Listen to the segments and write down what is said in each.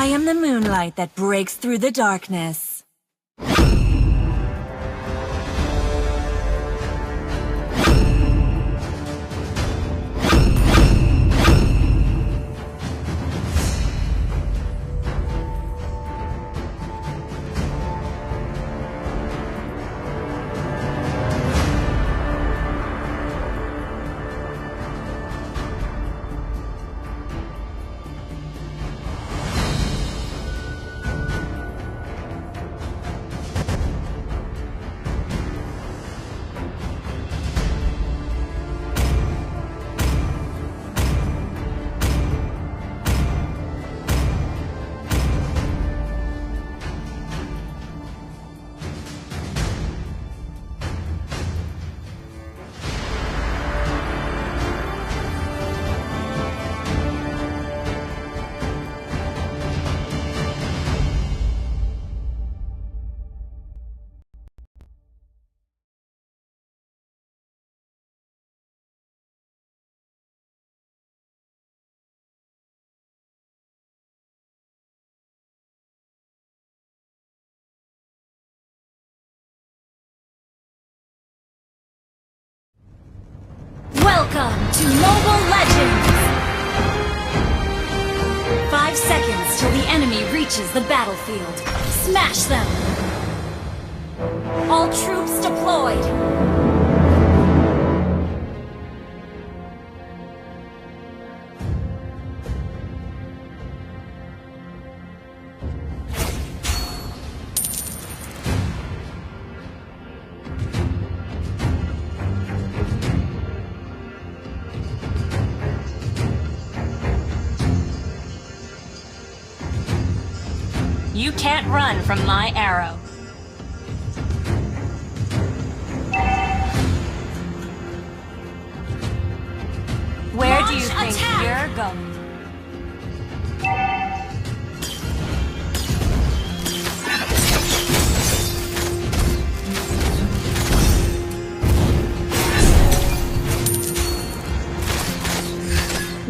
I am the moonlight that breaks through the darkness. Welcome to Mobile Legends! 5 seconds till the enemy reaches the battlefield. Smash them! All troops deployed! You can't run from my arrow. Where do you think you're going?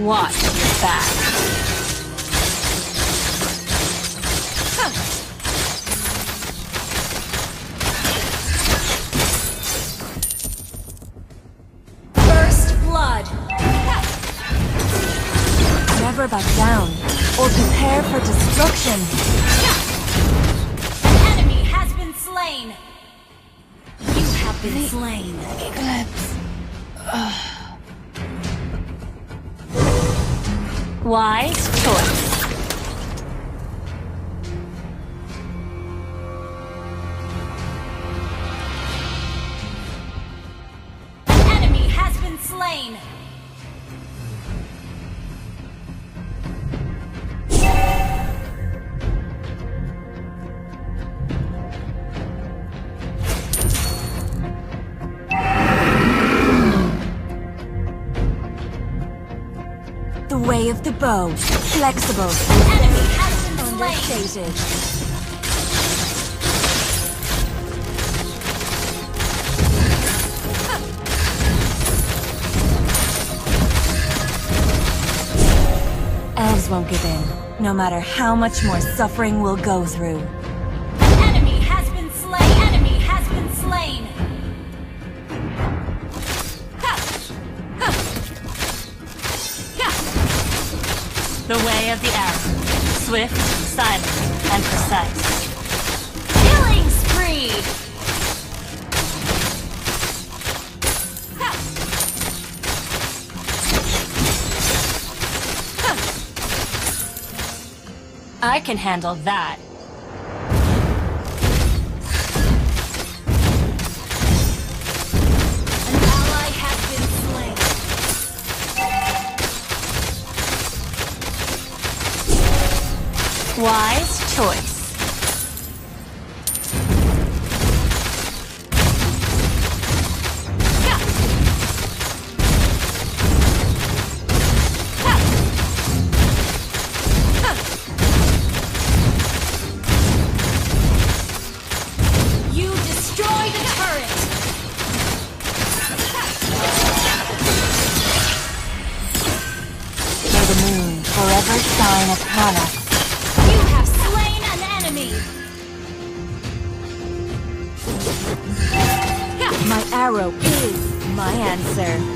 Watch your back. Never back down, or prepare for destruction. An enemy has been slain. You have been slain. Eclipse. Wise choice. An enemy has been slain. The way of the bow, flexible, enemy has been understated. Elves won't give in, no matter how much more suffering we'll go through. An enemy has been slain. Enemy has been slain. The way of the arrow. Swift, silent, and precise. Killing spree! I can handle that. An ally has been slain. Wise choice. You destroyed the turret! May the moon forever shine upon us. You My arrow is my answer.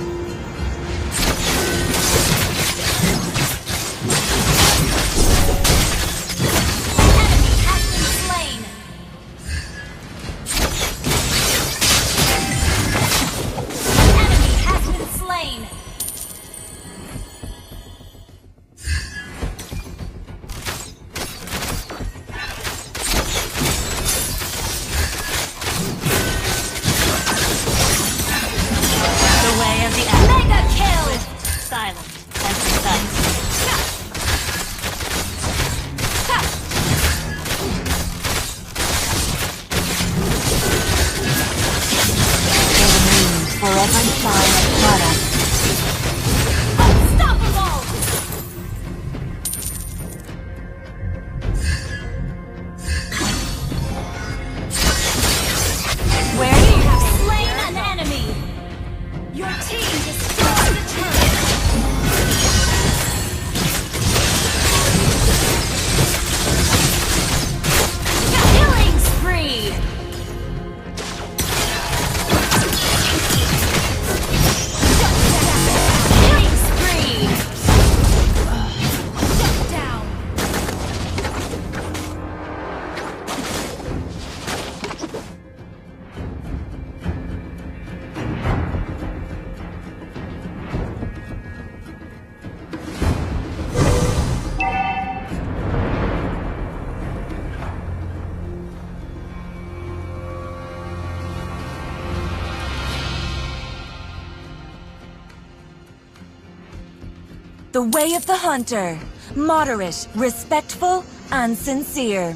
The way of the hunter. Moderate, respectful, and sincere.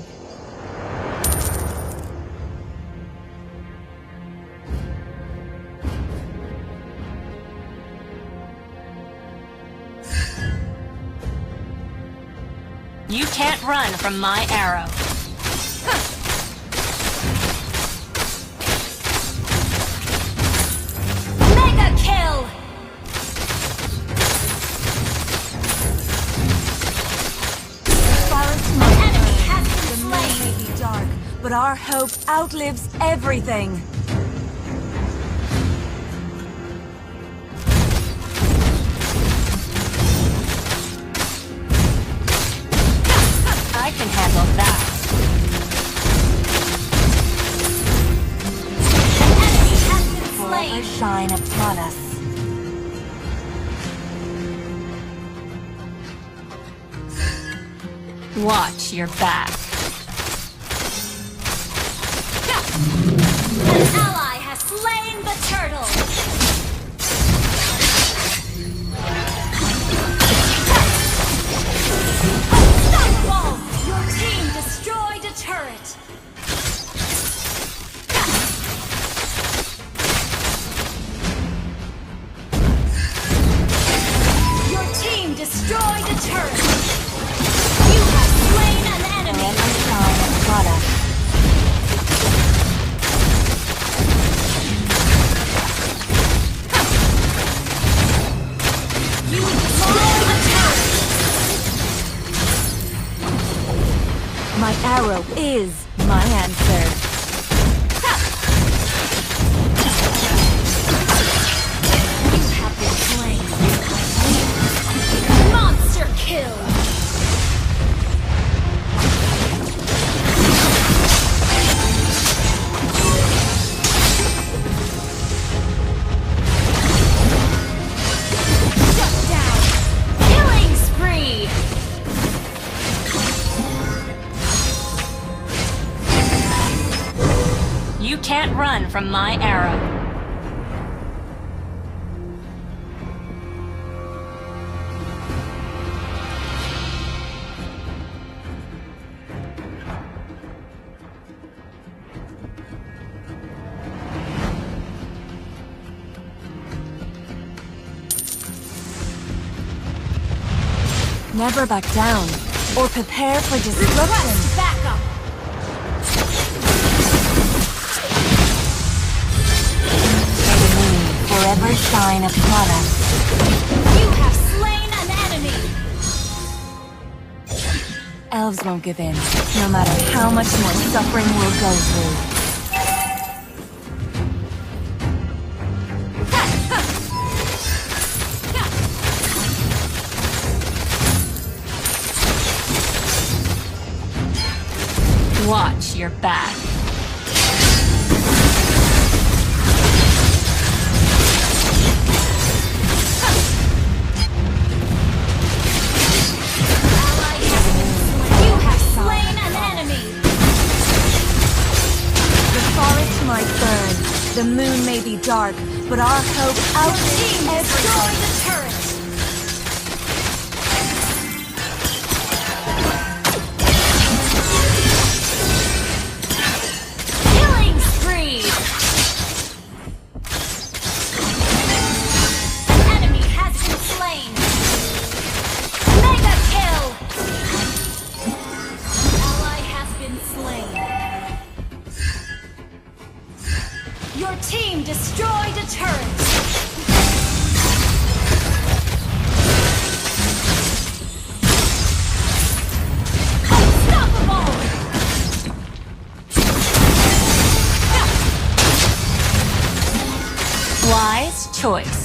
You can't run from my arrow. Mega kill! But our hope outlives everything. I can handle that. An enemy has been slain. Forever shine upon us. Watch your back. An ally has slain the turtle! Unstoppable! Your team destroyed a turret! Your team destroyed a turret! You have slain an enemy! My arrow is my answer. You have been slain. Monster kill. Shut down. Killing spree. You can't run from my arrow. Never back down, or prepare for destruction. Backup. Forever shine upon us. You have slain an enemy! Elves won't give in, no matter how much more suffering we'll go through. Watch your back. You have slain an enemy! The forest might burn, the moon may be dark, but our hope outlives everything. The turret! Killing spree! An enemy has been slain! Mega kill! An ally has been slain. Your team destroyed a turret! Unstoppable! Wise choice.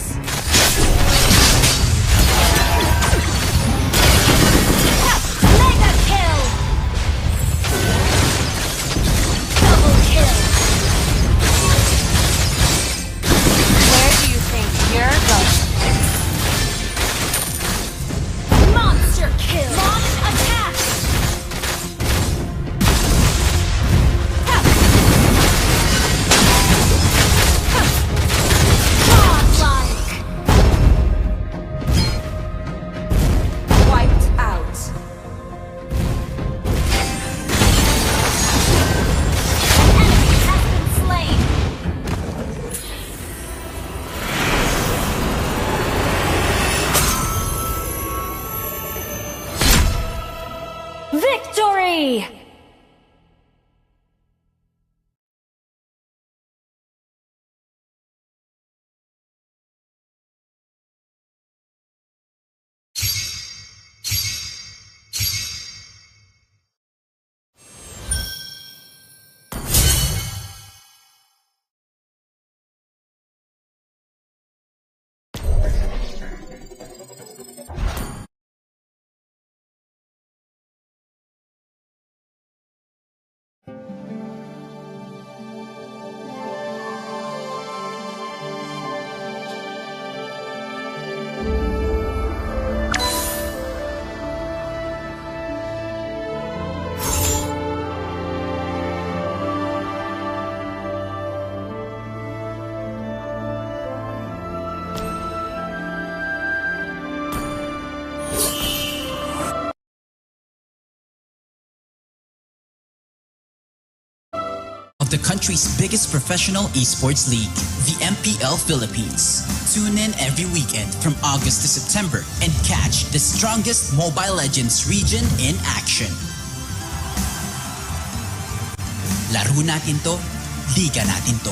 Mega kill! Double kill! Where do you think you're going? Monster kill! Launch attack! Godlike! Wiped out. An enemy has been slain. Victory! The country's biggest professional esports league, the MPL Philippines. Tune in every weekend from August to September and catch the strongest Mobile Legends region in action. Laro natin to, liga natin to.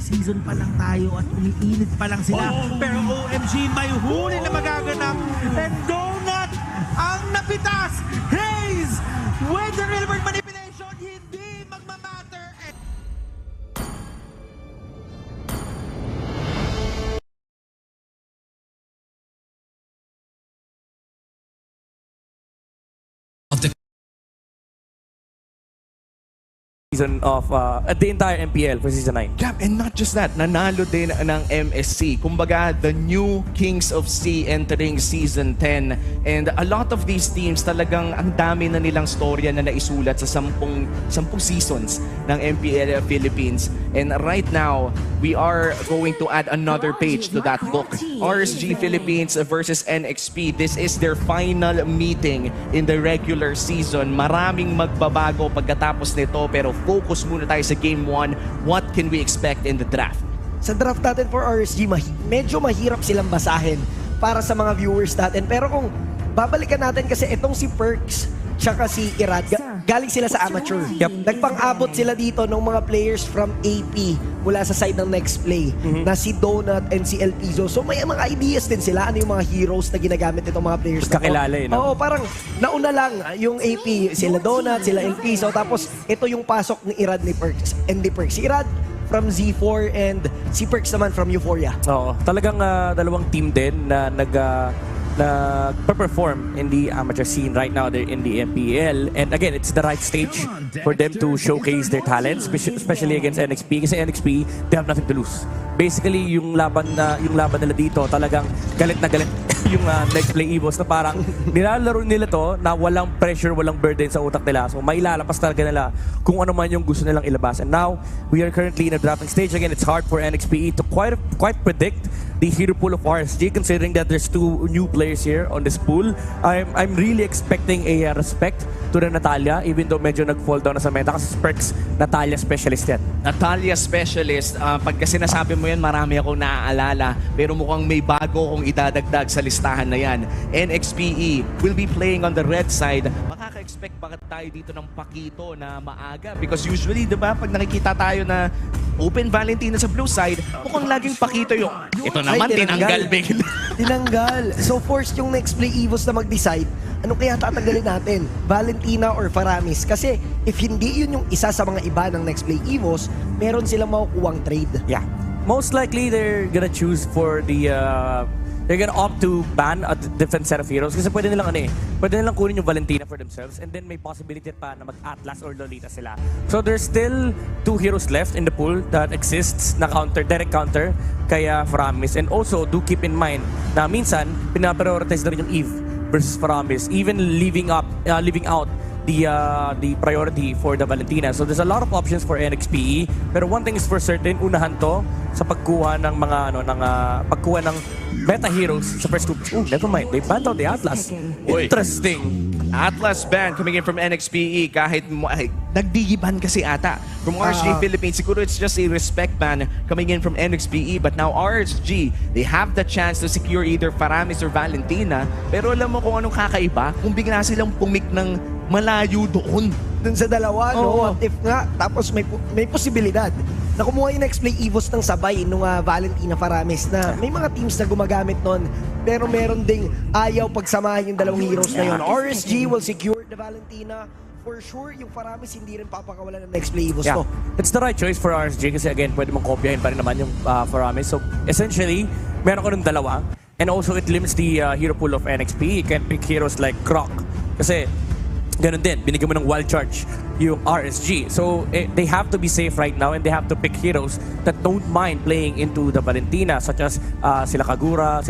season pa lang tayo at umiinit pa lang sila. Pero OMG, may huli na magaganap. And Donut ang napitas. Hayes with the real world manipulation, hindi magmamatter. Of the season of the entire MPL for Season 9. Yeah, and not just that, nanalo din ng MSC. Kumbaga, the new Kings of Sea entering Season 10. And a lot of these teams, talagang ang dami na nilang storya na naisulat sa 10 seasons ng MPL Philippines. And right now, we are going to add another page to that book. RSG Philippines versus NXP. This is their final meeting in the regular season. Maraming magbabago pagkatapos nito, pero focus muna tayo sa Game 1. What can we expect in the draft? Sa draft natin for RSG, medyo mahirap silang basahin para sa mga viewers natin. Pero kung babalikan natin kasi itong si Perks tsaka si Irad, galing sila sa amateur. Nagpang-abot sila dito ng mga players from AP mula sa side ng Next Play na si Donut and si El Pizo. So may mga ideas din sila ano yung mga heroes na ginagamit itong mga players na to. Kakilala no? Oo, parang nauna lang yung AP, sila Donut, sila El Pizo. Tapos ito yung pasok ni Irad ni Perks and ni Perks. Si Irad from Z4 and si Perks naman from Euphoria. Oo, talagang dalawang team din na perform in the amateur scene right now. They're in the MPL, and again, it's the right stage for them to showcase their talents, especially against NXP. Kasi NXP, they have nothing to lose. Basically, yung laban nila dito, talagang galit na galit yung Next Play Evos na parang nilalaro nila to na walang pressure, walang burden sa utak nila. So may lalapas talaga nila kung ano man yung gusto nilang ilabas. And now, we are currently in a drafting stage. Again, it's hard for NXPE to quite predict the hero pool of RSG, considering that there's 2 new players here on this pool. I'm really expecting a respect to the Natalia, even though medyo nag-fall down na sa meta kasi Perks Natalia specialist yan. Natalia specialist, pagka sinasabi mo yan, marami akong naaalala. Pero mukhang may bago kong idadagdag sa listahan na yan. NXPE will be playing on the red side. Makaka-expect ba tayo dito ng pakito na maaga? Because usually, di ba, pag nakikita tayo na Open Valentina sa blue side, mukhang laging pakito yung ito naman, tinanggal bigla. Tinanggal. So forced yung Next Play Evos na mag-decide, ano kaya tatanggalin natin? Valentina or Faramis? Kasi if hindi yun yung isa sa mga iba ng Next Play Evos, meron silang makukuwang trade. Yeah. Most likely, they're gonna choose for the they're gonna opt to ban a different set of heroes kasi pwede nilang pwede nilang kunin yung Valentina for themselves, and then may possibility pa na mag-Atlas or Lolita sila. So there's still 2 heroes left in the pool that exists na direct counter kaya Faramis. And also, do keep in mind na minsan pinaprioritize na rin yung Eve versus Faramis, even leaving out the priority for the Valentina. So there's a lot of options for NXPE. Pero one thing is for certain, unahan to sa pagkuha ng mga pagkuha ng meta heroes sa first 2. Oh, never mind. They banned out the Atlas. Interesting. Atlas ban coming in from NXPE kahit nagdigiban kasi ata from RSG Philippines. Siguro it's just a respect ban coming in from NXPE, but now RSG, they have the chance to secure either Faramis or Valentina. Pero alam mo kung anong kakaiba? Kung bigla silang pumik ng malayo doon. Dun sa dalawa, no? What if nga, tapos may posibilidad na kumuha yung Next Play Evos ng sabay nung Valentina Faramis na may mga teams na gumagamit nun, pero meron ding ayaw pagsamahin yung dalawang heroes na yun. RSG will secure the Valentina. For sure, yung Faramis hindi rin papakawalan ng Next Play Evos to. It's the right choice for RSG kasi again, pwede mong kopyahin pa rin naman yung Faramis. So essentially, meron ko ng dalawa. And also, it limits the hero pool of NXP. You can pick heroes like Croc. Kasi ganun din, binigyan mo ng wild charge yung RSG. So, they have to be safe right now and they have to pick heroes that don't mind playing into the Valentina, such as sila Kagura,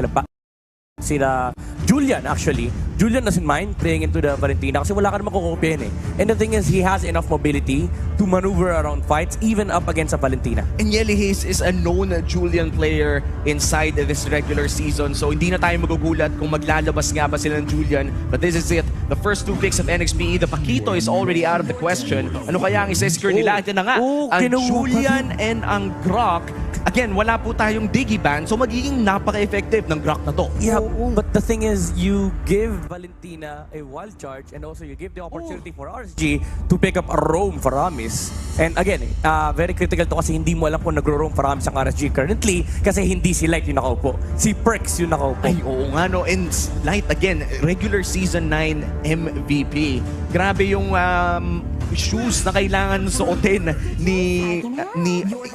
sila Julian actually. Julian doesn't mind playing into the Valentina kasi wala ka naman kukopyahin eh. And the thing is, he has enough mobility to maneuver around fights even up against a Valentina. And Yeli Hayes is a known Julian player inside this regular season. So hindi na tayo magugulat kung maglalabas nga ba sila ng Julian. But this is it. The first 2 picks of NXPE, the Paquito is already out of the question. Ano kaya ang isa-secure nila? Ito na nga, ang Julian and ang Grok. Again, wala po tayong Digiban, so magiging napaka-effective ng Grok na to. Yeah, but the thing is, you give Valentina a wild charge and also you give the opportunity for RSG to pick up a roam Faramis. And again, very critical to kasi hindi mo alam kung nagro-roam farami sa RSG currently kasi hindi si Light yung nakaupo. Si Perks yung nakaupo. Ay, oo nga, no. And Light, again, regular Season 9 MVP. Grabe yung shoes na kailangan suotin ni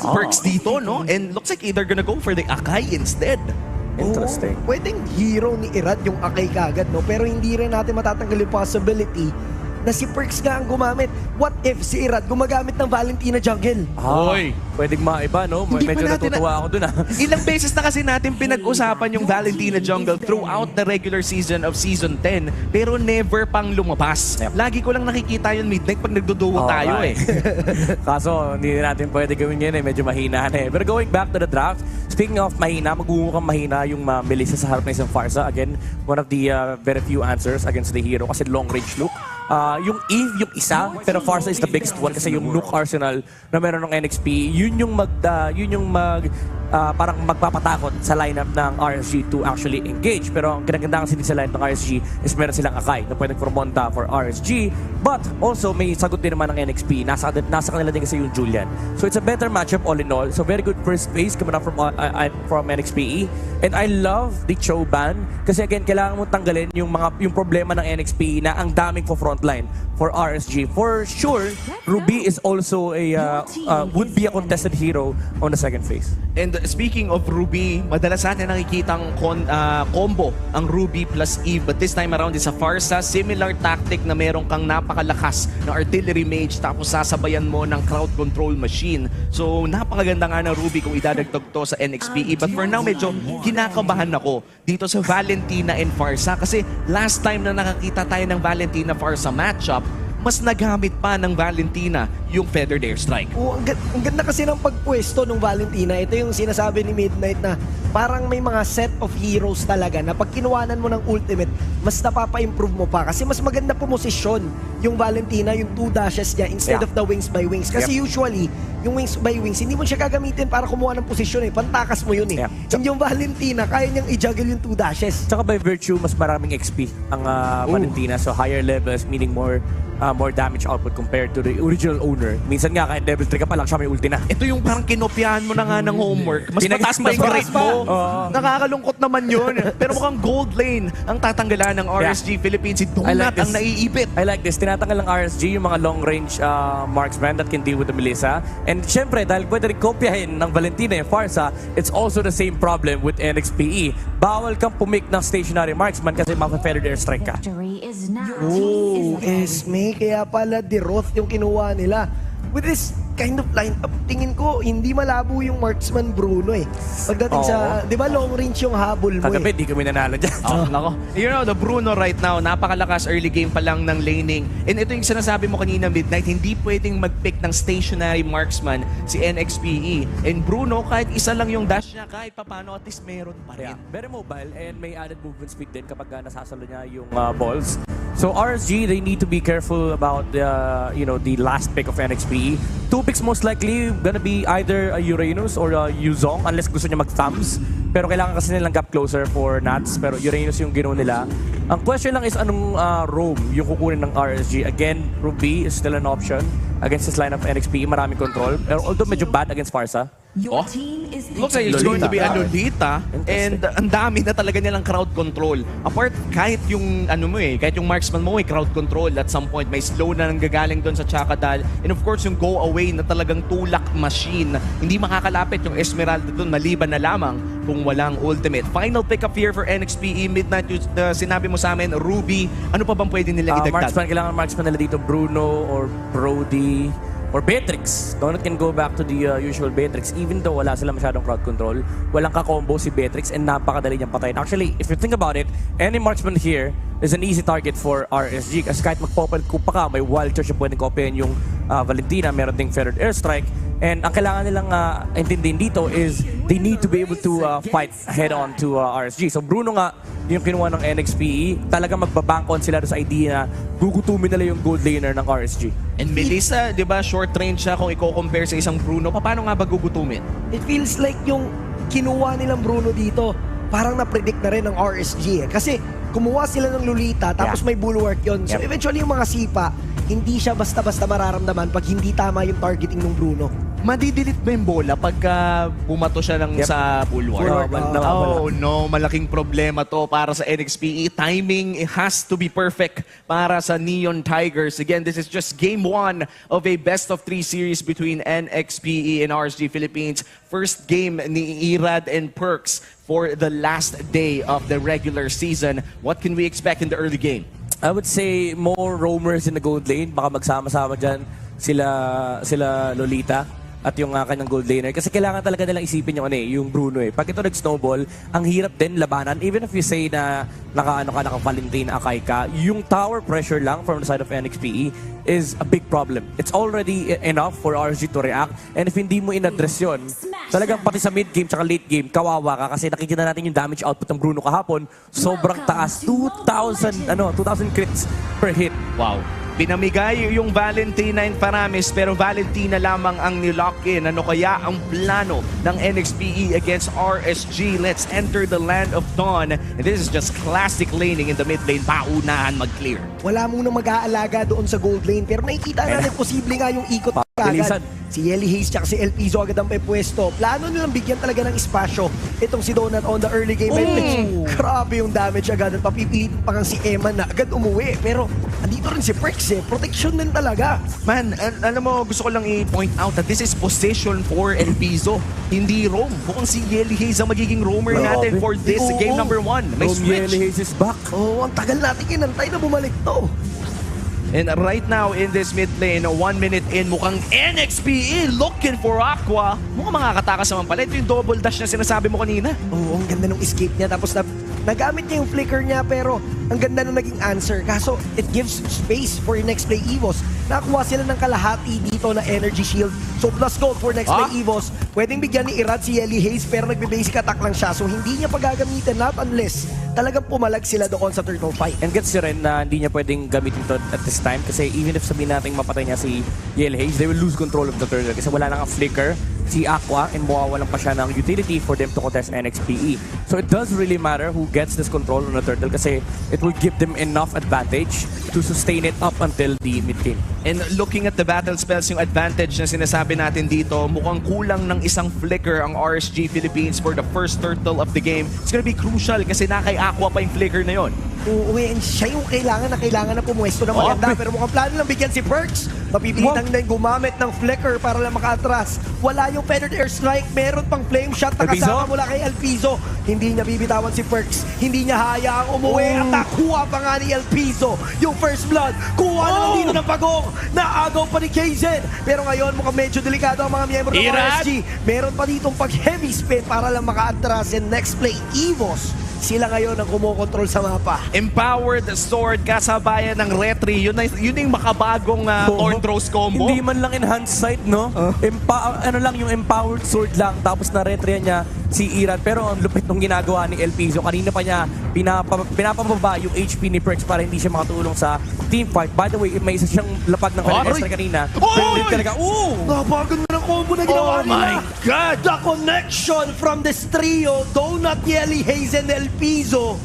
Perks dito, no? And looks like either gonna go for the Akai instead. Interesting. Pwedeng hero ni Irad yung Akai kagad, no? Pero hindi rin natin matatanggal yung possibility na si Perks nga ang gumamit. What if si Irad gumagamit ng Valentina jungle? Hoy! Pwedeng maiba, no? Hindi Medyo pa natin natutuwa ako dun, Ilang beses na kasi natin pinag-usapan yung Valentina jungle throughout the regular season of Season 10, pero never pang lumabas. Lagi ko lang nakikita yun midnight pag nagduduo tayo eh. Kaso, hindi natin pwede gawin yan eh. Medyo mahina na eh. Pero going back to the draft, speaking of mahina, magmumukhang mahina yung Melissa sa harap ng isang Farsa. Again, one of the very few answers against the hero kasi long range look. Yung Eve, yung isa, pero Farsa is the biggest one kasi yung Nuke Arsenal na meron ng NXP, parang magpapatakot sa lineup ng RSG to actually engage. Pero ang kinagandang kasi sa lineup ng RSG is meron silang Akai na pwedeng promonta for RSG, but also may sagot din naman ng NXP. Nasa kanila din kasi yung Julian. So it's a better matchup all in all. So very good first phase coming up from NXP. And I love the Cho ban kasi again, kailangan mong tanggalin yung problema ng NXP na ang daming for frontline for RSG. For sure, Ruby is also would be a contested hero on the second phase. And speaking of Ruby, madalas natin nakikitang combo ang Ruby plus Eve. But this time around is a Farsa. Similar tactic na meron kang napakalakas na artillery mage tapos sasabayan mo ng crowd control machine. So napakaganda nga ng Ruby kung idadagdag to sa NXPE. But for now, medyo kinakabahan ako dito sa Valentina and Farsa. Kasi last time na nakakita tayo ng Valentina-Farsa matchup, mas nagamit pa ng Valentina yung Feathered Airstrike. Oo, ang ganda kasi ng pagpwesto ng Valentina. Ito yung sinasabi ni Midnight na parang may mga set of heroes talaga na pag kinuwanan mo ng ultimate, mas napapa-improve mo pa. Kasi mas maganda pumosisyon yung Valentina, yung 2 dashes niya instead of the wings by wings. Kasi usually, yung wings by wings, hindi mo siya gagamitin para kumuha ng posisyon eh. Pantakas mo yun eh. And yung Valentina, kaya niyang i-juggle yung 2 dashes. Tsaka by virtue, mas maraming XP ang Valentina. So higher levels, meaning more damage output compared to the original owner. Minsan nga, kahit level 3 ka pa lang, siya may ulti na. Ito yung parang kinopyahan mo na nga ng homework. Mas mataas pa yung grade mo. Nakakalungkot naman yun. Pero mukhang gold lane ang tatanggalan ng RSG Philippines. Si Donut ang naiipit. I like this. Tinatanggal ng RSG yung mga long-range marksman that can deal with the Melissa. And syempre, dahil pwede rin kopyahin ng Valentina yung Farsa, it's also the same problem with NXPE. Bawal kang pumik ng stationary marksman kasi maka-feathered airstrike ka. Oh, Esme, kaya pala Roth yung kinuha nila. With this kind of lineup, tingin ko hindi malabo yung marksman Bruno eh. Pagdating sa, di ba long range yung habol mo Kagabi, eh. di kami nanalo dyan. Nako. You know, the Bruno right now, napakalakas early game pa lang ng laning. And ito yung sinasabi mo kanina, Midnight, hindi pwedeng mag-pick ng stationary marksman si NXPE. And Bruno, kahit isa lang yung dash niya, kahit papano, at least meron pa rin. Very mobile and may added movement speed din kapag nasasalo niya yung balls. So RSG, they need to be careful about the last pick of NXPE. 2 picks most likely gonna be either a Uranus or a Yuzong unless gusto niya mag-thumbs. Pero kailangan kasi nilang gap closer for Nats. Pero Uranus yung ginawa nila. Ang question lang is anong roam yung kukunin ng RSG. Again, Ruby is still an option against this line of NXPE. Maraming control. Pero although medyo bad against Farsa. Looks like it's going to be a Lolita. And ang dami na talaga nilang crowd control. Apart, kahit yung kahit yung marksman mo may crowd control at some point may slow na nanggagaling doon sa Chakadal. And of course, yung go away na talagang tulak machine. Hindi makakalapit yung Esmeralda doon maliban na lamang kung walang ultimate. Final pick up here for NXPE. Midnight, sinabi mo sa amin, Ruby. Ano pa bang pwede nilang idagdag? Kailangan marksman nila dito, Bruno or Brody. Or Beatrix. Donut can go back to the usual Beatrix even though wala sila masyadong crowd control. Walang ka-combo si Beatrix and napakadali niyang patayin. Actually, if you think about it, any marksman here is an easy target for RSG kasi kahit magpopel pa ka, may wild charge na pwedeng kopyahin yung Valentina, meron ding feathered airstrike. And ang kailangan nilang intindihin dito is they need to be able to fight head-on to RSG. So Bruno nga, yung kinuha ng NXPE, talaga magbabank on sila sa idea na gugutumin nila yung gold laner ng RSG. And Melissa, di ba, short range siya kung i-compare sa isang Bruno. Paano nga ba gugutumin? It feels like yung kinuha nilang Bruno dito, parang na-predict na rin ng RSG eh. Kasi kumuha sila ng Lolita, tapos may bulwark yon. So eventually yung mga sipa, hindi siya basta-basta mararamdaman pag hindi tama yung targeting ng Bruno. Madidilit ba yung bola pagka bumato siya sa bulwark? Oh no, malaking problema to para sa NXPE. Timing has to be perfect para sa Neon Tigers. Again, this is just game 1 of a best-of-3 series between NXPE and RSG Philippines. First game ni Irad and Perks for the last day of the regular season. What can we expect in the early game? I would say more roamers in the gold lane. Baka magsama-sama dyan sila Lolita at yung kanyang gold laner. Kasi kailangan talaga nilang isipin yung Bruno eh. Pag ito nag-snowball, ang hirap din labanan. Even if you say na naka-Valentine Akay ka, yung tower pressure lang from the side of NXPE is a big problem. It's already enough for RSG to react. And if hindi mo in-address yun, talagang pati sa mid-game tsaka late-game, kawawa ka. Kasi nakikita natin yung damage output ng Bruno kahapon. Sobrang taas. 2,000 crits per hit. Wow. Pinamigay yung Valentina and Paramis pero Valentina lamang ang nilock in. Ano kaya ang plano ng NXPE against RSG? Let's enter the land of dawn. And this is just classic laning in the mid lane. Paunahan mag-clear. Wala munang mag-aalaga doon sa gold lane pero nakikita natin posible nga yung ikot Bilisan. agad. Si Yeli Hayes tsaka si El Pizo agad ang may pwesto. Plano nilang bigyan talaga ng espasyo itong si Donut on the early game. Grabe yung damage agad at papipilitin pa kang si Eman na agad umuwi. Pero andito rin si Perks eh. Protection din talaga. Man, alam mo, gusto ko lang i-point out that this is position for El Pizo. Hindi roam. Mukhang si Yeli Hayes ang magiging roamer natin for this game number 1. May switch. Yeli Hayes is back. Ang tagal natin kinantay na bumalik to. And right now in this mid lane, 1 minute in, mukhang NXPE looking for Aqua. Mukhang makakatakas naman pala. Ito yung double dash na sinasabi mo kanina. Ang ganda ng escape niya. Tapos nagamit niya yung flicker niya pero ang ganda na naging answer. Kaso it gives space for your next play Evos. Nakakuha sila ng kalahati dito na energy shield. So plus gold for next play Evos. Pwedeng bigyan ni Irad si Yeli Hayes pero nagbe-basic attack lang siya. So hindi niya pagagamitin not unless talagang pumalag sila doon sa turtle fight. And gets nyo rin na hindi niya pwedeng gamitin to at this time kasi even if sabihin natin mapatay niya si Yeli Hayes, they will lose control of the turtle kasi wala nang flicker si Aqua and mawawalan pa siya ng utility for them to contest NXPE. So it does really matter who gets this control on the turtle kasi it will give them enough advantage to sustain it up until the mid game. And looking at the battle spells, yung advantage na sinasabi natin dito, mukhang kulang ng isang flicker ang RSG Philippines for the first turtle of the game. It's gonna be crucial kasi nakay Aqua pa yung flicker na yon. And siya yung kailangan na pumuesto na maganda. Pero mukhang plano lang bigyan si Perks. Mapipilitan na yung gumamit ng flicker para lang maka-atras. Wala yung feathered airstrike. Meron pang flame shot na kasama mula kay El Pizo. Hindi niya bibitawan si Perks. Hindi niya hayaang umuwi. At nakuha pa nga ni El Pizo yung first blood. Kuha na lang dito ng pagong. Naagaw pa ni KZ. Pero ngayon mukhang medyo delikado ang mga miyembro ng RSG. Meron pa ditong pag-heavy spin para lang maka-atras. And next play, Evos. Sila ngayon ang kumokontrol sa mapa. Empowered Sword kasabayan ng Retri. Yun yung makabagong Thorn Throws combo. Hindi man lang enhanced sight, no? Ano lang yung Empowered Sword lang tapos na retry niya si Irad. Pero ang lupit nung ginagawa ni El Pizo. Kanina pa niya pinapababa yung HP ni Perks para hindi siya makatulong sa team fight. By the way, may isa siyang lapag ng extra kanina. Pero talaga, napaganda ng combo na ginawa nila. My God! The connection from this trio, Donut, Yeli Hayes, and El Pizo.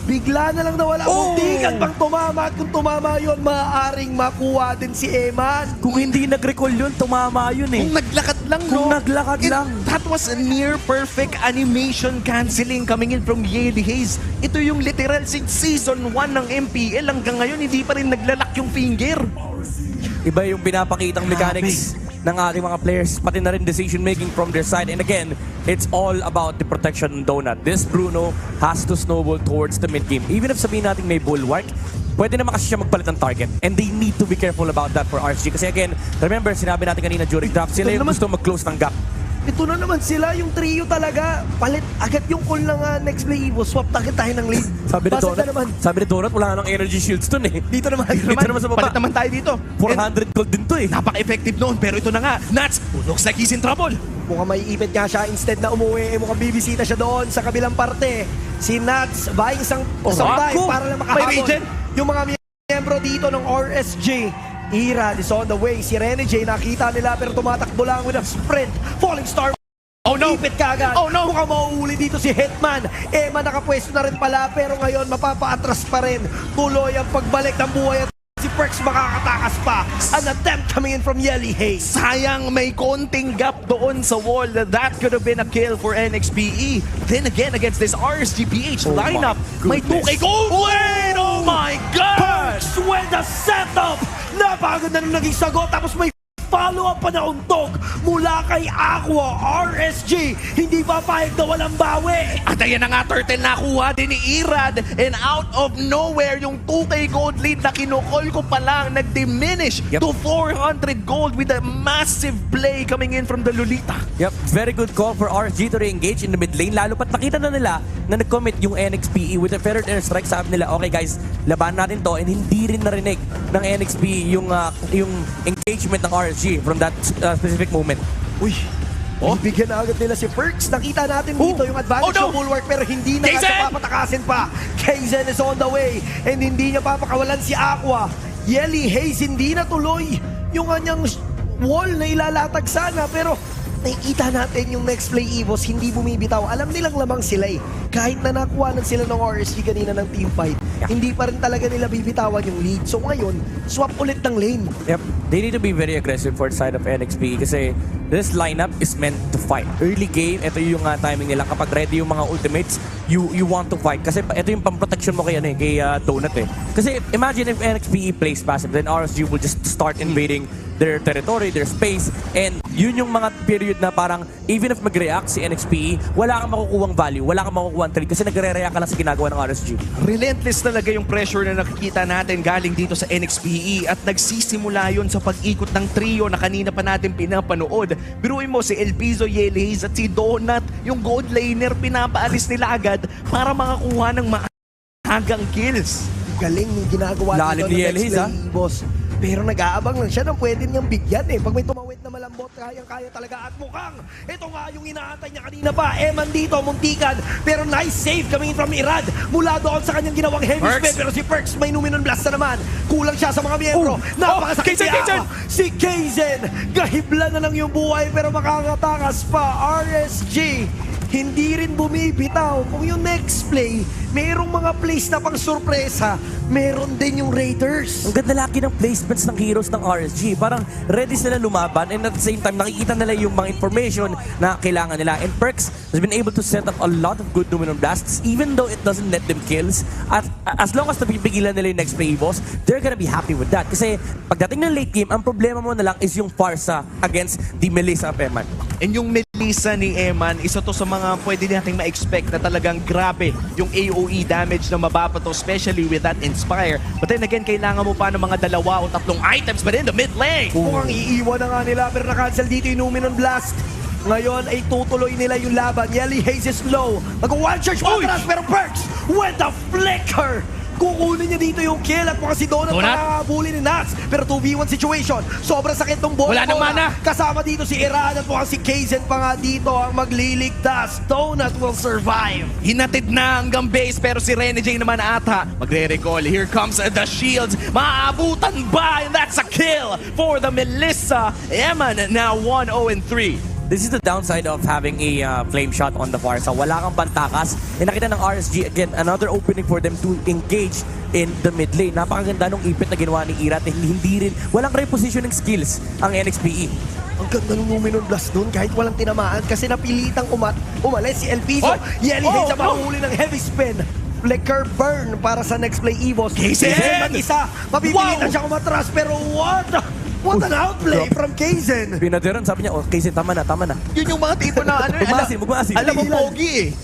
Bigla na lang nawala. Muntikan pang tumama. At kung tumama yun, maaaring makuha din si Eman. Kung hindi nag-recall yun, tumama yun eh. Kung naglakad lang, Kung naglakad lang. That was a near perfect animation canceling coming in from Yeli Hayes. Ito yung literal since season 1 ng MPL. Hanggang ngayon, hindi pa rin naglalak yung finger. Iba yung pinapakitang mechanics ng ating mga players, pati na rin decision making from their side. And again, it's all about the protection ng Donut. This Bruno has to snowball towards the mid game. Even if sabihin natin may bulwark, pwede naman kasi siya magpalit ng target. And they need to be careful about that for RSG. Kasi again, remember, sinabi natin kanina during draft, sila yung gusto mag-close ng gap. Ito na naman sila, yung trio talaga. Palit agad yung call ng next play Evo. Swap agad tayo ng lead. Sabi ni Donut, wala nang energy shields dun eh. Dito naman sa baba. Palit naman tayo dito. 400 gold din to eh. Napaka-effective noon. Pero ito na nga, Nats, looks like he's in trouble. Mukhang may ipit nga siya. Instead na umuwi, mukhang bibisita siya doon sa kabilang parte. Si Nats, buying isang time para lang makahabol. Yung mga miyembro dito ng RSG. Irad is on the way. Si Rene J nakita nila pero tumatakbo lang with a sprint. Falling Star. Oh no! Ipit kagad. Oh no! Mukhang mauuli dito si Hitman. Eman nakapwesto na rin pala pero ngayon mapapaatras pa rin. Tuloy ang pagbalik ng buhay at si Perks makakatakas pa. An attempt coming in from Yelly Hayes. Sayang may konting gap doon sa wall. That could have been a kill for NXPE. Then again, against this RSGPH lineup, may 2K gold lane! Oh my God! Perks with the setup! Napakaganda nung naging sagot. Tapos may follow-up pa na untog mula kay Aqua RSG. Hindi papayag na walang bawi. At ayan na nga, Turtle, nakuha din ni Irad. And out of nowhere, yung 2K gold lead na kinukol ko pa lang, nag-diminish to 400 gold with a massive play coming in from the Lolita. Yep, very good call for RSG to re-engage in the mid lane. Lalo pat nakita na nila na nag-commit yung NXPE with a feathered airstrike. Sabi nila, okay guys, laban natin to. And hindi rin narinig ng NXPE yung engagement ng RSG from that specific moment. Uy, bibigyan na agad nila si Perks. Nakita natin dito yung advantage ng Bulwark pero hindi na natin papatakasin pa. Kaizen is on the way and hindi niya papakawalan si Aqua. Yelly Hayes hindi na tuloy yung kanyang wall na ilalatag sana pero nakikita natin yung next play Evos hindi bumibitaw. Alam nilang lamang sila eh. Kahit na nakuhanan sila ng RSG kanina ng team fight, hindi pa rin talaga nila bibitawan yung lead. So ngayon, swap ulit ng lane. Yep, they need to be very aggressive for the side of NXP kasi this lineup is meant to fight. Early game, ito yung timing nila. Kapag ready yung mga ultimates, you want to fight. Kasi ito yung pang-protection mo kay Donut eh. Kasi imagine if NXP plays passive, then RSG will just start invading their territory, their space, and yun yung mga period na parang even if mag-react si NXPE, wala kang makukuhang value, wala kang makukuhang trade kasi nagre-react ka lang sa ginagawa ng RSG. Relentless talaga yung pressure na nakikita natin galing dito sa NXPE at nagsisimula yun sa pag-ikot ng trio na kanina pa natin pinapanood. Biruin mo si Elpizo, Yeliz at si Donut, yung gold laner, pinapaalis nila agad para makakuha ng maagang kills. Galing yung ginagawa Lalim ni Yeliz, ha? Boss. Pero nag-aabang lang siya ng pwede niyang bigyan eh. Pag may tumawid na malambot, kayang-kaya talaga. At mukhang, ito nga yung inaantay niya kanina pa. Eman dito, muntikan. Pero nice save coming from Irad. Mula doon sa kanyang ginawang heavy spin. Pero si Perks may Numenon Blast na naman. Kulang siya sa mga miyembro. Napakasakit niya. Si Kaizen, gahibla na lang yung buhay pero makakatakas pa. RSG, hindi rin bumibitaw. Kung yung next play, merong mga plays na pang sorpresa, meron din yung Raiders. Ang ganda lagi ng placements ng heroes ng RSG. Parang ready sila lumaban and at the same time nakikita nila yung mga information na kailangan nila. And Perks has been able to set up a lot of good Numenon Blasts even though it doesn't net them kills. At as long as napipigilan nila yung next play boss, they're gonna be happy with that. Kasi pagdating ng late game, ang problema mo na lang is yung Farsa against the Melissa of Eman. And yung Melissa ni Eman, isa to sa mga pwede nating ma-expect na talagang grabe yung AOE damage na mababato, especially with that Inspire. But then again, kailangan mo pa ng mga 2 o 3 items but in the mid lane. Mukhang iiwan na nga nila pero na-cancel dito yung Numenon Blast. Ngayon ay tutuloy nila yung laban. Yelly Hayes is low. Mag-one charge matras pero Perks with the flicker. Kukunin niya dito yung kill at mukhang si Donut nakakabuli ni Nax. Pero 2v1 situation. Sobrang sakit ng ball. Wala nang mana. Kasama dito si Irad at mukhang si Kaizen pa nga dito ang magliligtas. Donut will survive. Hinatid na hanggang base pero si Rene J naman ata magre-recall. Here comes the shields. Maaabutan ba? And that's a kill for the Melissa. Eman now 1-0-3. This is the downside of having a flame shot on the Farsa. Wala kang pantakas. And nakita ng RSG, again, another opening for them to engage in the mid lane. Napakaganda nung ipit na ginawa ni Irat. Hindi rin, walang repositioning skills ang NXPE. Ang ganda ng Numenon Blast doon kahit walang tinamaan kasi napilitang umalis si Elpizo. Yelly Hayes sa mahuli ng heavy spin. Flicker burn para sa next play Evos. Kaizen! Mag-isa, mapipilitan siya kumatras pero what an outplay from Kaizen! Pinadiran, sabi niya, oh, Kaizen, tama na. Yun yung mga tipo na ano, Magmasim. alam mo pogi eh.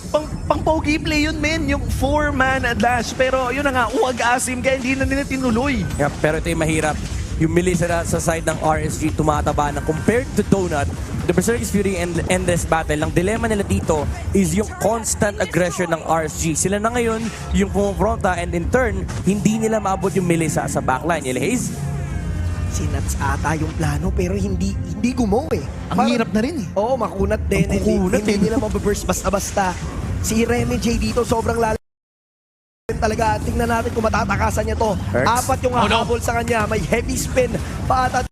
Pang pogi play yun men, yung 4-man dash. Pero yun na nga, uwag-asim kaya hindi na nila tinuloy. Yep, pero ito yung mahirap. Yung Melissa sa side ng RSG tumataba na compared to Donut, the Berserk's Fury and Endless Battle, ang dilemma nila dito is yung constant aggression ng RSG. Sila na ngayon yung pumufronta and in turn, hindi nila maabot yung Melissa sa backline. Yelihaze? Sinats ata yung plano pero hindi gumaw eh. Ang hirap na rin eh. Oo, makunat din. Hindi nila mababurst basta-basta. Si Remy J dito sobrang lalo talaga. Tingnan natin kung matatakasan niya to. Perks? 4 yung hahabol sa kanya. May heavy spin pa at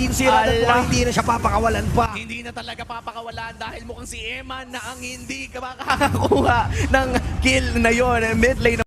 si Rada hindi na siya papakawalan pa. Hindi na talaga papakawalan dahil mukhang si Eman na ang hindi makakakuha ng kill na yon. Mid lane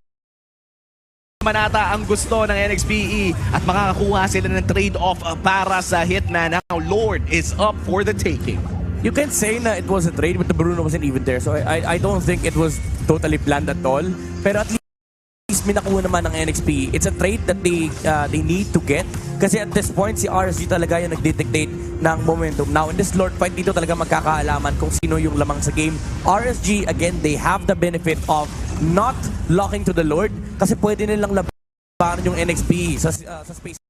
Manata ang gusto ng NXPE at makakakuha sila ng trade-off para sa Hitman. Now, Lord is up for the taking. You can say na it was a trade, but the Bruno wasn't even there. So I don't think it was totally planned at all. Pero at least may nakuha naman ng NXP. It's a trade that they need to get. Kasi at this point, si RSG talaga yung nagdidictate ng momentum. Now, in this Lord fight, dito talaga magkakaalaman kung sino yung lamang sa game. RSG, again, they have the benefit of not locking to the Lord kasi pwede nilang labanan yung NXP sa space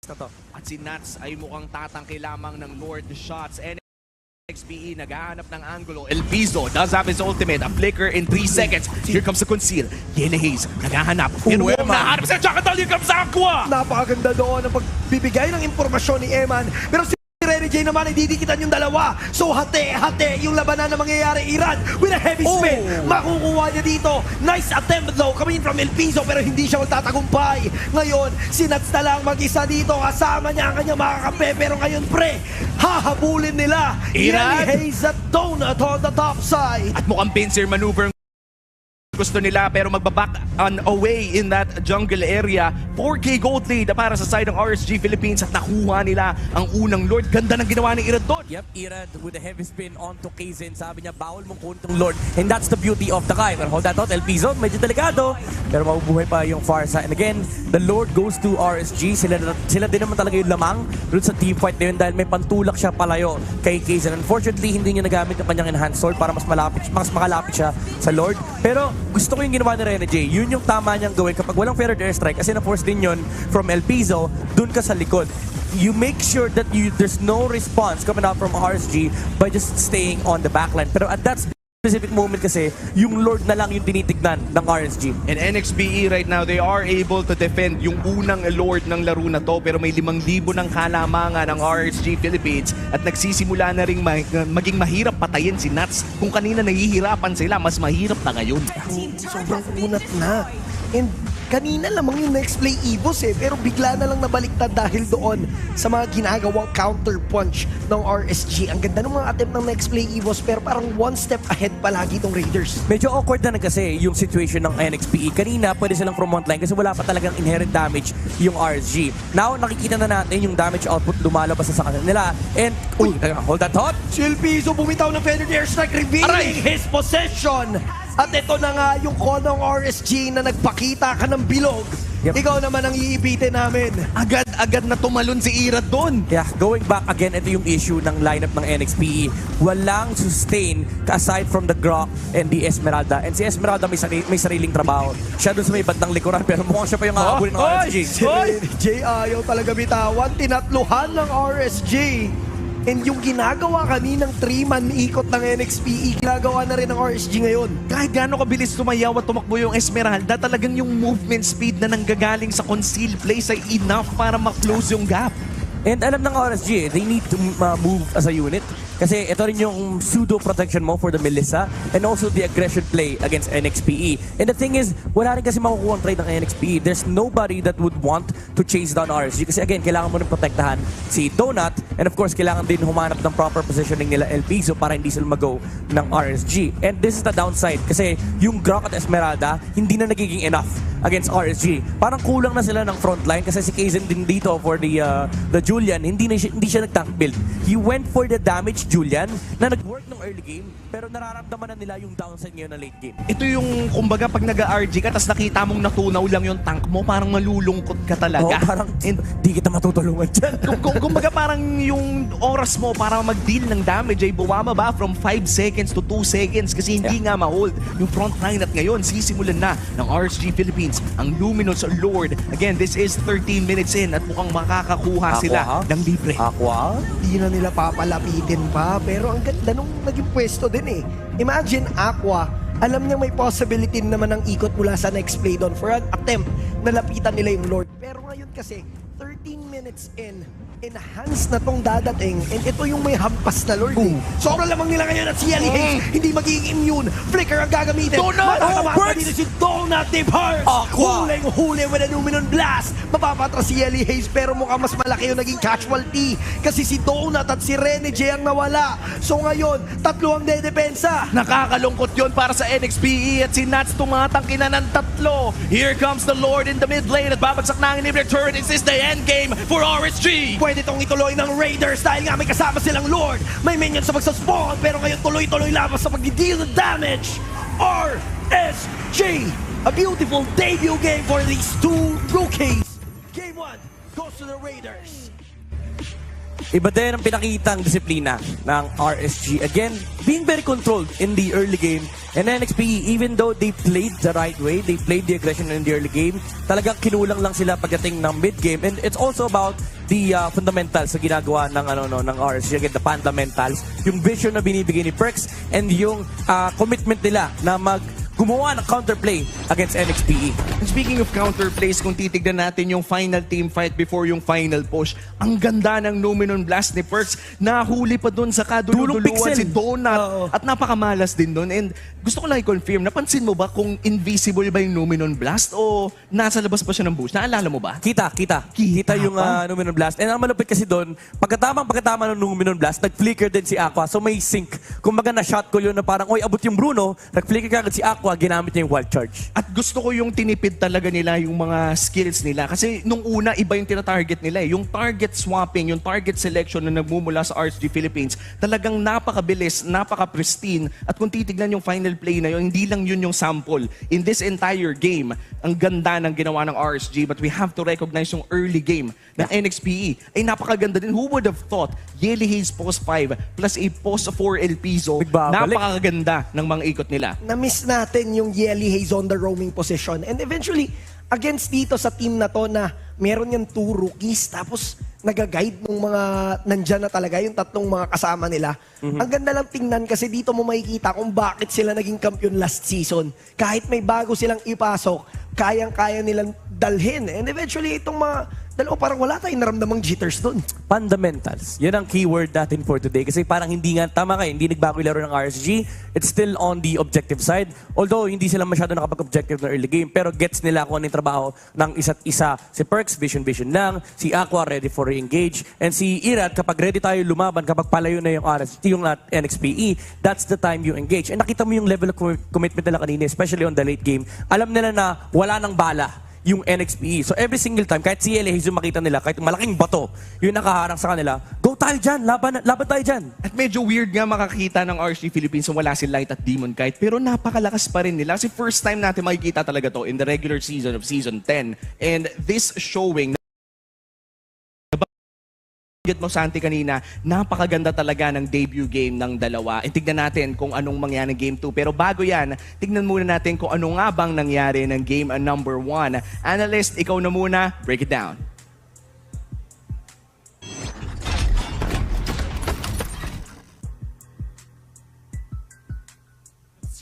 na to. At si Nats ay mukhang tatangki lamang ng Lord shots. NXPE naghahanap ng angulo. El Piso does have his ultimate. A flicker in 3 seconds. Here comes the conceal. Yene Hayes naghahanap. Inuwem na hanap sa Chakatal. Here comes Aqua. Napakaganda doon ang pagbibigay ng impormasyon ni Eman. Pero si Rene J naman ay didikitan yung dalawa. So hati-hati yung labanan na mangyayari. Iran with a heavy spin. Makukuha niya dito. Nice attempt though coming from El Piso pero hindi siya magtatagumpay. Ngayon, si Nats na lang mag-isa dito. Kasama niya ang kanyang mga pero ngayon pre, hahabulin nila. Iran Hayes at Donut on the top side. At mukhang pincer maneuver gusto nila pero magbaback on away in that jungle area. 4K gold lead para sa side ng RSG Philippines at nakuha nila ang unang Lord. Ganda ng ginawa ni Irad doon. Yep, Irad with a heavy spin onto Kaizen. Sabi niya, bawal mong kunin tong Lord. And that's the beauty of the Kai. Pero hold that thought, El Piso, medyo delikado. Pero mabubuhay pa yung far side. And again, the Lord goes to RSG. Sila din naman talaga yung lamang doon sa team fight na yun dahil may pantulak siya palayo kay Kaizen. Unfortunately, hindi niya nagamit yung kanyang enhanced sword para mas makalapit siya sa Lord. Pero gusto ko yung ginawa ni Rene J. Yun yung tama niyang gawin kapag walang feathered airstrike kasi na-force din yun from El Piso, dun ka sa likod. You make sure that there's no response coming out from RSG by just staying on the backline. Pero at that specific moment kasi, yung Lord na lang yung tinitignan ng RSG. And NXPE right now, they are able to defend yung unang Lord ng laro na to pero may 5,000 ng kalamangan ng RSG Philippines at nagsisimula na rin maging mahirap patayin si Nats. Kung kanina nahihirapan sila, mas mahirap na ngayon. Sobrang unat na. And kanina lamang yung next play Evos pero bigla na lang nabaliktad dahil doon sa mga ginagawang counter punch ng RSG. Ang ganda ng mga attempt ng next play Evos pero parang one step ahead palagi itong Raiders. Medyo awkward na kasi yung situation ng NXPE. Kanina pwede silang from frontline kasi wala pa talagang inherent damage yung RSG. Now nakikita na natin yung damage output lumalabas sa kanila. And, hold that thought. Si El Piso bumitaw ng feathered airstrike revealing his possession. At ito na nga yung call ng RSG na nagpakita ka ng bilog. Yep. Ikaw naman ang iipitin namin. Agad na tumalon si Irad doon. Yeah, going back again, ito yung issue ng lineup ng NXPE. Walang sustain aside from the Grok and the Esmeralda. And si Esmeralda may sariling trabaho. Siya doon sa may bandang likuran pero mukhang siya pa yung hahabulin ng RSG. Si Jay ayaw talaga bitawan. Tinatluhan ng RSG. And yung ginagawa kaninang 3-man ikot ng NXPE, ginagawa na rin ng RSG ngayon. Kahit gaano kabilis tumayaw at tumakbo yung Esmeralda, talagang yung movement speed na nanggagaling sa conceal place ay enough para ma-close yung gap. And alam ng RSG, they need to move as a unit. Kasi ito rin yung pseudo-protection mo for the Melissa and also the aggression play against NXPE. And the thing is, wala rin kasi makukuha ang trade ng NXPE. There's nobody that would want to chase down RSG kasi again, kailangan mo rin protektahan si Donut and of course, kailangan din humanap ng proper positioning nila El Piso para hindi sila mag-go ng RSG. And this is the downside kasi yung Grok at Esmeralda, hindi na nagiging enough against RSG. Parang kulang na sila ng frontline kasi si Kaizen din dito for the Julian, hindi siya nag-tank build. He went for the damage Julian na nag-work ng early game pero nararamdaman na nila yung downside ngayon na late game. Ito yung kumbaga pag nag-RG ka tapos nakita mong natunaw lang yung tank mo, parang malulungkot ka talaga. Parang di kita matutulungan dyan. Kumbaga parang yung oras mo para mag-deal ng damage ay bumababa from 5 seconds to 2 seconds kasi hindi nga ma-hold yung front line at ngayon sisimulan na ng RSG Philippines ang Luminous Lord. Again, this is 13 minutes in at mukhang makakakuha sila ng libre. Aqua? Hindi na nila papalapitin pa pero ang ganda nung naging pwesto din Imagine Aqua, alam niya may possibility naman ng ikot mula sa next play doon for an attempt na lapitan nila yung Lord. Pero ngayon kasi, 13 minutes in, enhance na tong dadating, and ito yung may hampas na Lord. Sobrang lamang nila ngayon at si Ellie Hayes hindi magiging immune. Flicker ang gagamitin. Makakamahan dito si Donut Deep Hearts. Huling-huli with a Numenon Blast. Mapapatras si Ellie Hayes pero mukhang mas malaki yung naging casualty kasi si Donut at si Rene J ang nawala. So ngayon, tatlo ang dedepensa. Nakakalungkot yon para sa NXPE at si Nats tumatangki na ng tatlo. Here comes the Lord in the mid lane at babagsak na ang inhibitor turret. Is this the end game for RSG? Pwede itong ituloy ng Raiders dahil nga may kasama silang Lord. May minions sa magsaspawn pero ngayon tuloy-tuloy lamang sa pag-deal ng damage. RSG! A beautiful debut game for these two rookies. Game 1 goes to the Raiders. Iba din ang pinakitang disiplina ng RSG. Again, being very controlled in the early game. And NXP, even though they played the right way, they played the aggression in the early game, talagang kinulang lang sila pagdating ng mid-game. And it's also about the fundamentals sa ginagawa ng RSG. Again, the fundamentals, yung vision na binibigay ni Perks, and yung commitment nila na gumawa ng counterplay against NXPE. Speaking of counterplays, kung titignan natin yung final team fight before yung final push, ang ganda ng Numenon Blast ni Perks. Nahuli pa dun sa kaduluduluan si Donut. At napakamalas din dun. And gusto ko lang i-confirm, napansin mo ba kung invisible ba yung Numenon Blast o nasa labas pa siya ng bush? Naalala mo ba? Kita yung Numenon Blast. And ang malupit kasi doon, pagkatama ng Numenon Blast, nag-flicker din si Aqua. So may sync. Kung baga na-shot ko yun na parang, oy, abot yung Bruno, nag-flicker kagad si Aqua, ginamit niya yung wild charge. At gusto ko yung tinipid talaga nila yung mga skills nila. Kasi nung una, iba yung tinatarget nila. Yung target swapping, yung target selection na nagmumula sa RSG Philippines, talagang napakabilis, napaka-pristine. At kung titignan yung final play na yun, hindi lang yun yung sample. In this entire game, ang ganda ng ginawa ng RSG, but we have to recognize yung early game ng NXPE. Ay napakaganda din. Who would have thought Yeli Hayes post 5 plus a post 4 El Piso, napakaganda ng mga ikot nila. Na-miss natin yung Yeli Hayes on the roaming position. And eventually, against dito sa team na to na meron yung 2 rookies tapos nag-guide ng mga nandyan na talaga yung tatlong mga kasama nila. Ang ganda lang tingnan kasi dito mo makikita kung bakit sila naging kampiyon last season. Kahit may bago silang ipasok, kayang-kaya nilang dalhin. And eventually, itong mga dalawa parang wala tayong naramdamang jitters doon. Fundamentals. Yan ang keyword natin for today. Kasi parang hindi nga, tama kayo, hindi nagbago yung laro ng RSG. It's still on the objective side. Although, hindi sila masyado nakapag-objective na early game. Pero gets nila kung ano yung trabaho ng isa't isa. Si Perks, vision lang. Si Aqua, ready for re-engage. And si Irad, kapag ready tayo lumaban, kapag palayo na yung RSG, yung NXPE, that's the time you engage. And nakita mo yung level of commitment nila kanina, especially on the late game. Alam nila na wala nang bala yung NXPE. So every single time, kahit si LA yung makita nila, kahit malaking bato, yung nakaharang sa kanila, go tayo dyan, laban tayo dyan. At medyo weird nga makakita ng RSG Philippines na wala si Light at Demon Kite, pero napakalakas pa rin nila. Kasi first time natin makikita talaga to in the regular season of Season 10. And this showing, mo Santi kanina, napakaganda talaga ng debut game ng dalawa. E tignan natin kung anong mangyari ng Game 2. Pero bago yan, tignan muna natin kung ano nga bang nangyari ng Game number 1. Analyst, ikaw na muna, break it down.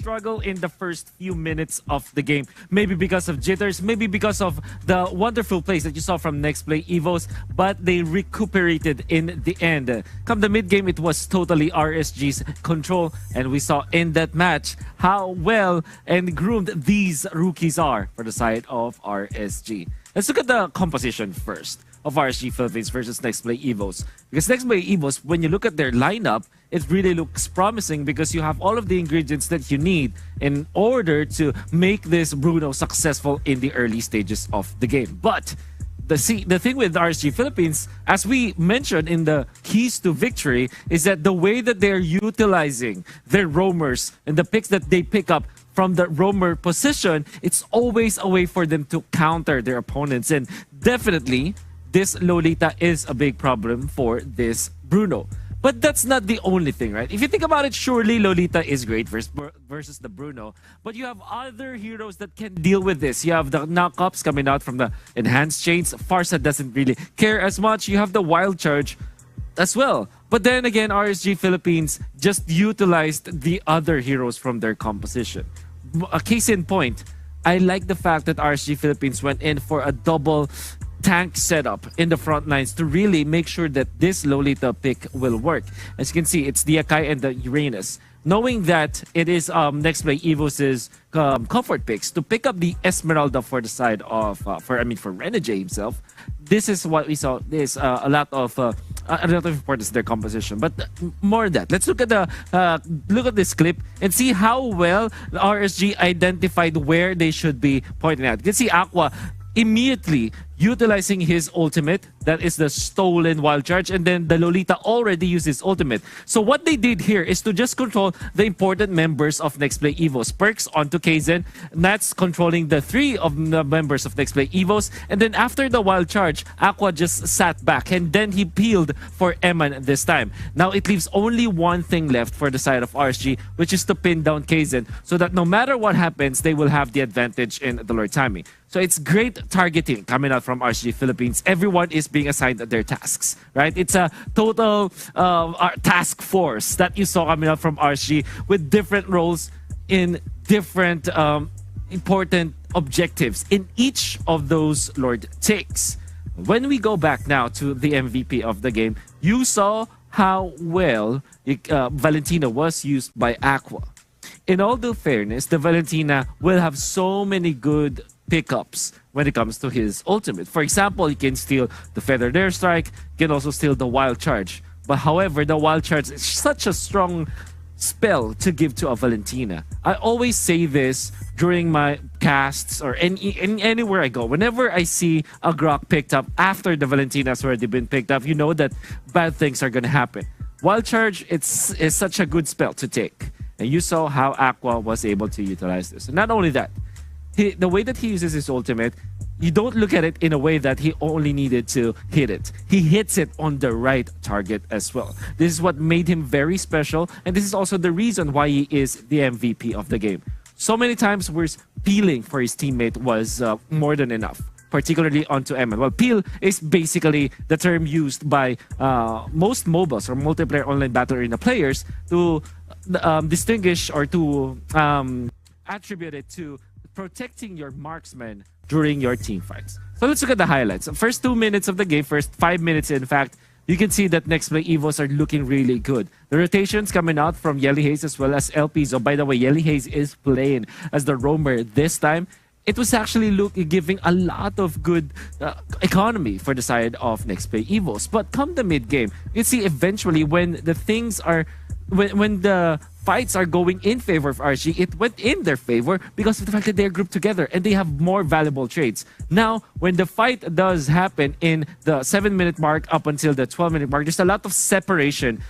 Struggle in the first few minutes of the game. Maybe because of jitters, maybe because of the wonderful plays that you saw from Next Play Evos, but they recuperated in the end. Come the mid-game, it was totally RSG's control, and we saw in that match how well and groomed these rookies are for the side of RSG. Let's look at the composition first of RSG Philippines versus Next Play Evos. Because Next Play Evos, when you look at their lineup, it really looks promising because you have all of the ingredients that you need in order to make this Bruno successful in the early stages of the game. But the thing with RSG Philippines, as we mentioned in the keys to victory, is that the way that they're utilizing their roamers and the picks that they pick up from the roamer position, it's always a way for them to counter their opponents. And definitely, this Lolita is a big problem for this Bruno. But that's not the only thing, right? If you think about it, surely Lolita is great versus the Bruno. But you have other heroes that can deal with this. You have the knockups coming out from the enhanced chains. Farsa doesn't really care as much. You have the wild charge as well. But then again, RSG Philippines just utilized the other heroes from their composition. A case in point, I like the fact that RSG Philippines went in for a double tank setup in the front lines to really make sure that this Lolita pick will work. As you can see, it's the Akai and the Uranus. Knowing that it is Next Play Evos' comfort picks to pick up the Esmeralda for the side of for Renegade himself, this is what we saw. There's a lot of importance to their composition. But more than that, let's look at this clip and see how well the RSG identified where they should be pointing at. You can see Aqua immediately utilizing his ultimate, that is the stolen wild charge, and then the Lolita already used his ultimate. So what they did here is to just control the important members of Next Play Evos. Perks onto Kaizen, that's controlling the 3 of the members of Next Play Evos, and then after the wild charge, Aqua just sat back, and then he peeled for Eman this time. Now it leaves only one thing left for the side of RSG, which is to pin down Kaizen, so that no matter what happens, they will have the advantage in the Lord Timing. So it's great targeting coming out from RSG Philippines. Everyone is being assigned their tasks, right? It's a total task force that you saw coming out from RSG with different roles in different important objectives in each of those Lord takes. When we go back now to the MVP of the game, you saw how well Valentina was used by Aqua. In all due fairness, the Valentina will have so many good pickups when it comes to his ultimate. For example, he can steal the Feathered Airstrike, can also steal the Wild Charge. But however, the Wild Charge is such a strong spell to give to a Valentina. I always say this during my casts or anywhere I go. Whenever I see a Grok picked up after the Valentina has already been picked up, you know that bad things are going to happen. Wild Charge, it's such a good spell to take. And you saw how Aqua was able to utilize this. And not only that, the way that he uses his ultimate, you don't look at it in a way that he only needed to hit it. He hits it on the right target as well. This is what made him very special, and this is also the reason why he is the MVP of the game. So many times where peeling for his teammate was more than enough, particularly onto Eman. Well, peel is basically the term used by most mobiles or multiplayer online battle arena players to distinguish or to attribute it to protecting your marksman during your team fights. So let's look at the highlights. First 2 minutes of the game, first 5 minutes in fact, you can see that Next Play Evos are looking really good. The rotations coming out from Yelly Hayes as well as LP. So by the way, Yelly Hayes is playing as the roamer this time. It was actually giving a lot of good economy for the side of Next Play Evos. But come the mid game, you see eventually when the things are when the fights are going in favor of RSG, it went in their favor because of the fact that they're grouped together and they have more valuable trades. Now, when the fight does happen in the 7-minute mark up until the 12-minute mark, there's a lot of separation